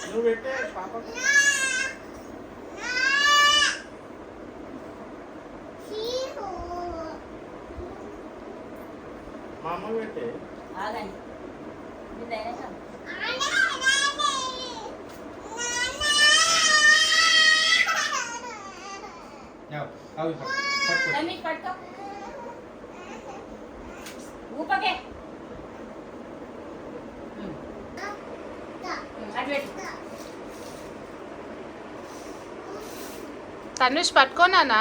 నువ్వు పెట్టే పాపకు మా అమ్మ పెట్టే ఆగండి పట్టుకో ఊపకే తనుష్ పట్టుకోనా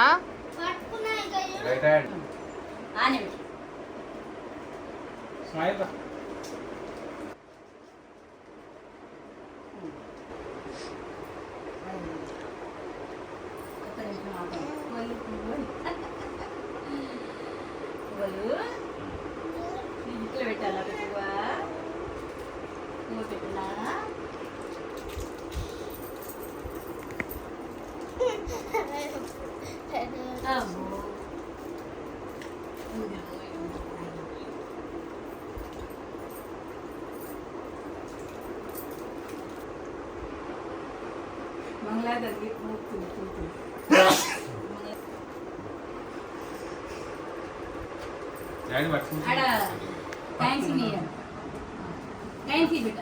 స్మైల్ ఇంట్లో పెట్టాలా నువ్వు పెట్టినా మంగళ దగ్గర డాడీ పట్టుకుంటా ఆడ థ్యాంక్స్ నీయ థ్యాంక్స్ బిడ్డ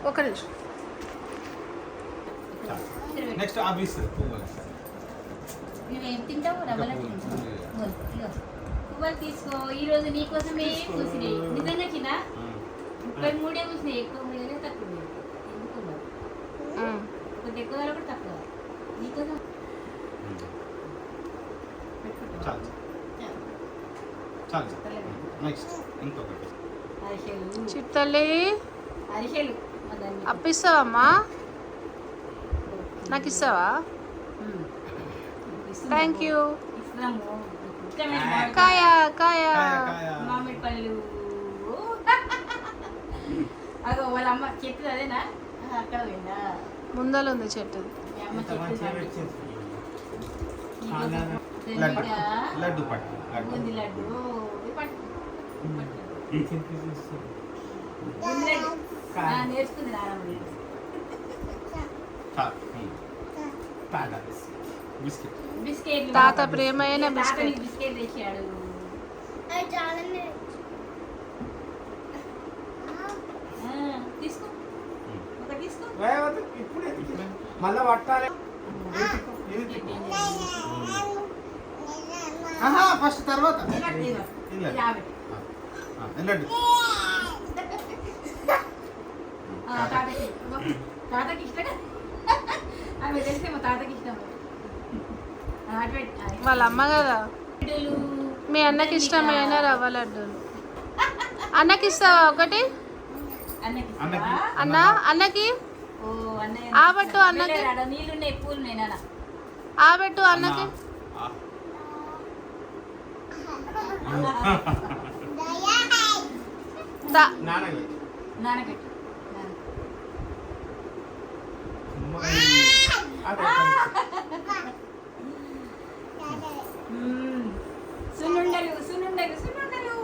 ఒక నిమిషం నెక్స్ట్ ఆఫీస్ నువ్వేం తింటావు రవ్వలు పువ్వులు తీసుకో ఈరోజు నీకోసమే కూసినాయి నిజంగా చిన్న 33 కూసినాయి ఎక్కువ మీదనే తక్కువ ఎందుకు కొద్ది ఎక్కువ కూడా తక్కువ నీకోసం చాలు నెక్స్ట్ ఇంకొకటి అరిసెలు చిట్టల్లి అరిసెలు అప్పిస్తావమ్మా నాకు ఇస్తావా థ్యాంక్ యూ ఇస్తాము కాయ కాయ మామిడి పళ్ళు అగో వాళ్ళ అమ్మ చెట్టు అదేనా అక్కడ పోయిందా ముందర ఉంది చెట్టు మీ అమ్మ చెట్టు లడ్డు పట్టు బూందీ లడ్డు పట్టు నేర్చుకుంది నానమ్మ బిస్కెట్ బిస్కెట్ తాత ప్రేమైన బిస్కెట్ బిస్కెట్ తెచ్చాడు తీసుకో ఒక తీసుకో ఇప్పుడే మళ్ళా పట్టాలి ఫస్ట్ తర్వాత లడ్డు తాతకి ఇష్టం అవి తెలిస్తే మా తాతకి ఇష్టం వాళ్ళ అమ్మ కదా మీ అన్నకి ఇష్టమైన రవ్వ లడ్డూలు అన్నకి ఇస్తావా ఒకటి అన్న అన్నకి ఆబట్టు అన్నకి నీళ్ళున్నాయి పూలు నేను ఆబట్టు అన్నకి నానబెట్టు సున్నుండలు సున్నుండలు సున్నుండలు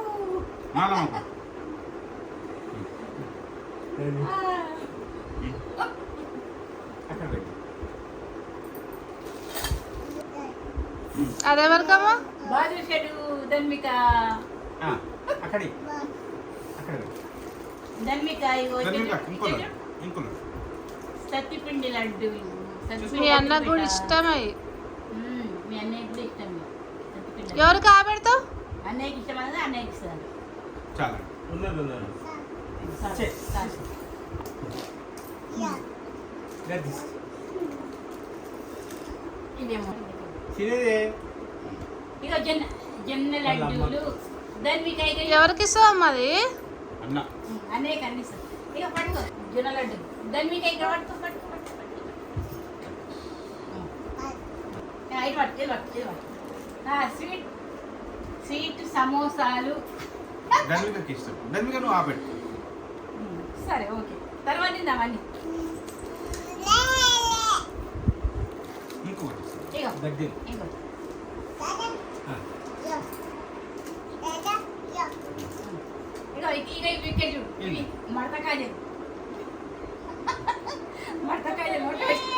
అదెవరికమ్మా బాజు షెడు ధన్మిక అక్కడ ధన్మిక సత్తిపిండి లడ్డు మీ అన్న కూడా ఇష్టమై మీ అన్నయ్య కూడా ఇష్టం ఎవరికి ఆబెడతావు అన్నయ్యకి ఇష్టం అనేది అన్నయ్యకి ఇస్తాను చాలా ఇదేమో ఇక జొన్న లడ్డూలు ధన్మిక ఎవరికి ఇస్తావమ్మా అది అన్నయ్యకి అన్ని ఇస్తాను ఇక పట్టుకో జొన్న లడ్డు ధన్మిక ఇక్కడ పట్టుకో పట్టుకో స్వీట్ స్వీట్ సమోసాలు ధన్వికకి ఇష్టం ధన్విక నువ్వు ఆపెట్టు సరే ఓకే తర్వాత తిందామని గడ్డి ఇంకో ఇగో ఇక వికెట్ చూడు ఇవి మడతకాయలు మడతకాయలు నోట్లో పెట్టి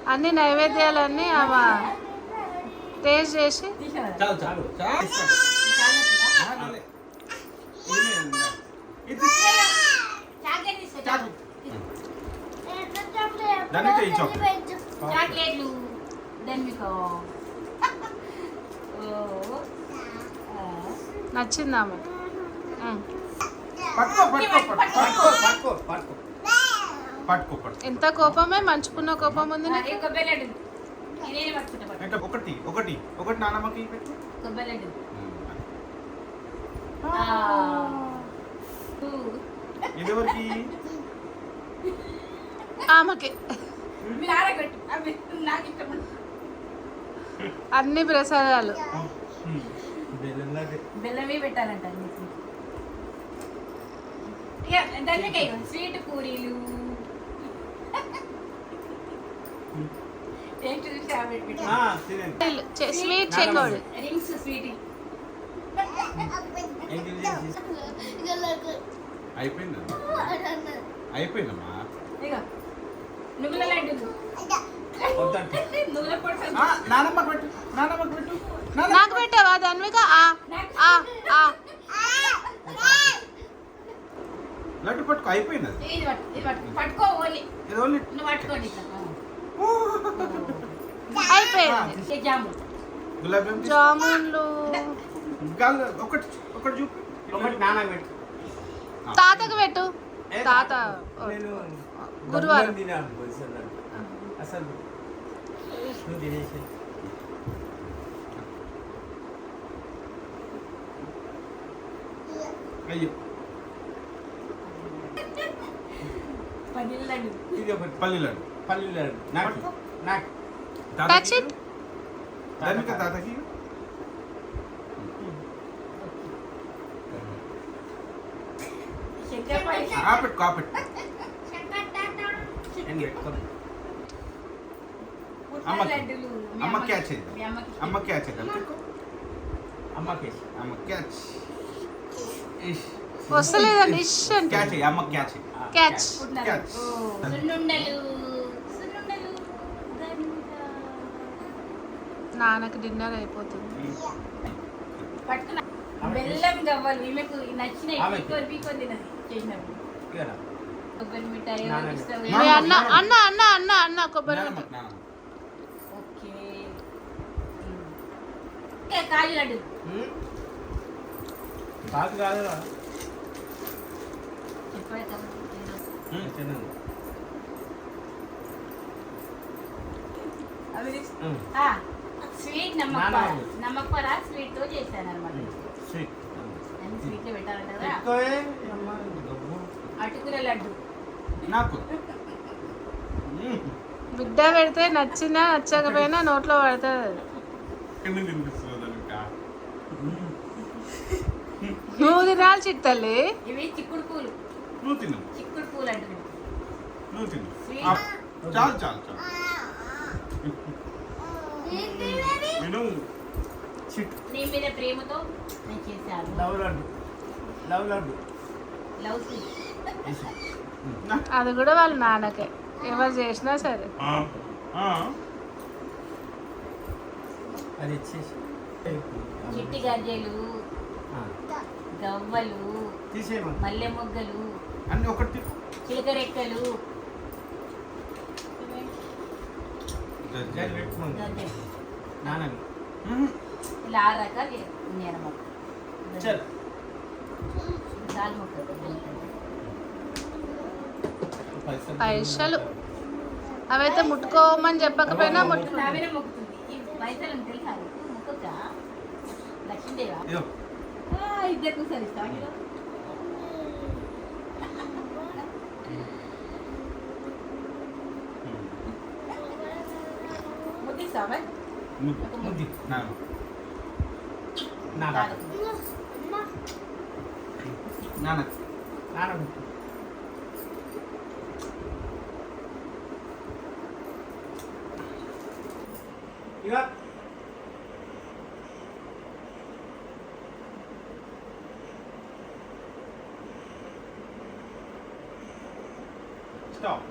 అన్ని నైవేద్యాలన్నీ అవ టేస్ట్ చేసి తీసేయాలి. చాలు చాలు చాలు చాలు. చాక్లెట్ తీసుకో, చాలు. దానికి ఈ చాక్లెట్ చాక్లెట్లు దన్మికో నచ్చింది ఆమె పట్టుకో పట్టుకో పట్టుకో పట్టుకో పట్టుకో పట్టుకో పట్టుకో ఎంత కోపమే మంచుకున్న కోపం ఉంది నాకు కొబ్బరి లడ్డు నేనే పట్టుకుంటా పట్టు. అంటే ఒకటి ఒకటి ఒకటి నానమ్మకి పెట్టు కొబ్బరి లడ్డు ఇది ఎవరికి ఆమెకి మీరు ఆరగొట్టు అవి నాకు ఇష్టం అన్ని ప్రసాదాలు బెల్లమే పెట్టాలంట మీకు ఇక దానికి స్వీట్ పూరీలు టేస్ట్ చూసి ఆవిడ పెట్టు. స్వీట్ చెకోడి రింగ్స్ స్వీట్ అయిపోయిందా అయిపోయిందమ్మా ఇక నువ్వుల లడ్డూలు నువ్వుల పొడి నానమ్మకి పెట్టు నానమ్మకి పెట్టు నాకు పెట్టావా ధన్విక లడ్డు పట్టుకో అయిపోయింది అది ఇది పట్టు ఇది పట్టు పట్టుకో ఓన్లీ ఇది ఓన్లీ నువ్వు పట్టుకోండి ఇట్లా. అయిపోయింది ఇది జాము గులాబ్ జామ్ జామున్లు ఒకటి ఒకటి చూపి ఒకటి నానకి పెట్టు తాతకు పెట్టు తాత నేను గురువారం తినాను అసలు నువ్వు తినేసి అయ్యో పన్నీర్ లడ్డు ఇది ఒకటి పల్లి లడ్డు పల్లీలు నాకు నాకు Touch it. ధనిక తాతకి శంకర పాయసం కాపెట్టు కాపెట్టు నేను పెట్టుకోను పుట్నాల లడ్డూలు మీ అమ్మ అమ్మకి- క్యాచ్ అయింది మీ అమ్మకి అమ్మ క్యాచ్ అయింది అమ్మకేసి అమ్మ క్యాచ్ వస్తలేదా డిష్ అంటే క్యాచ్ అయ్యి అమ్మ క్యాచ్ అయ్యి క్యాచ్ పుట్నాలు. క్యాచ్. ఓ, సున్నుండలు సున్నుండలు ధనిక. నాన్నకి డిన్నర్ అయిపోతుంది పట్టుకున్నా బెల్లం గవ్వలు ఈమెకు నచ్చినాయి ఆమెకి. పీకొని తినది చేసినప్పుడు ఇక్కడ కొబ్బరి మిఠాయి నాన్న. ఇస్తావు. మీ అన్న అన్న అన్న అన్న అన్న కొబ్బరి నానమ్మకి నానమ్మ ఓకే ఇంకా కాజు లడ్డు కాదు కాదు చెప్పాడు కాబట్టి అవి తీసు- ఆ, స్వీట్ నమ్మకపార నానమ్మ. నమ్మకపార స్వీట్ తో చేశాను అనమాట స్వీట్ అన్ని స్వీట్లు పెట్టాలంట కదా ఎక్కువే అమ్మ గబ్బు అటుకుల లడ్డు నాకు బిడ్డ పెడితే నచ్చినా నచ్చకపోయినా నోట్లో పడుతుంది ఎందుకు తినిపిస్తుంది ధనిక నువ్వు తినాలి చిట్టల్లి ఇవి చిక్కుడు పూలు నువ్వు తిను చిక్కుడు పూలు అంటున్నాయి నువ్వు తిను Sweet. ఆ, చాలు చాలు చాలు నేను చిట్ నీ మీద ప్రేమతో నేను చేశాను love laddu love laddu love sweet అది కూడా వాళ్ళ నాన్నకే ఎవరు చేసినా సరే అది ఇచ్చేసి చిట్టి గజ్జలు గవ్వలు తీసేయమని మల్లె మొగ్గలు అన్ని ఒకటి తిప్పు. చిలకరెక్కలు దాన్ని పెట్టుకోండి గజ్జలు నాన్నని ఇలా 6 రకాలు ఉన్నాయి అన్నమాట చల్ దాల్ మొక్కలు పైసలు అవైతే ముట్టుకోమని చెప్పకపోయినా ముట్టు నావినే మొక్కుతుంది ఈ పైసలు తెలుసా మొక్కచ్చా లక్ష్మీదేవా ఇదిగో. ఇద్దరు కూర్చొని ఇస్తావా కిలో ముద్దిస్తావా ముద్ది నాన్న నాన్న నాన్న నాన్న ఇక స్టాప్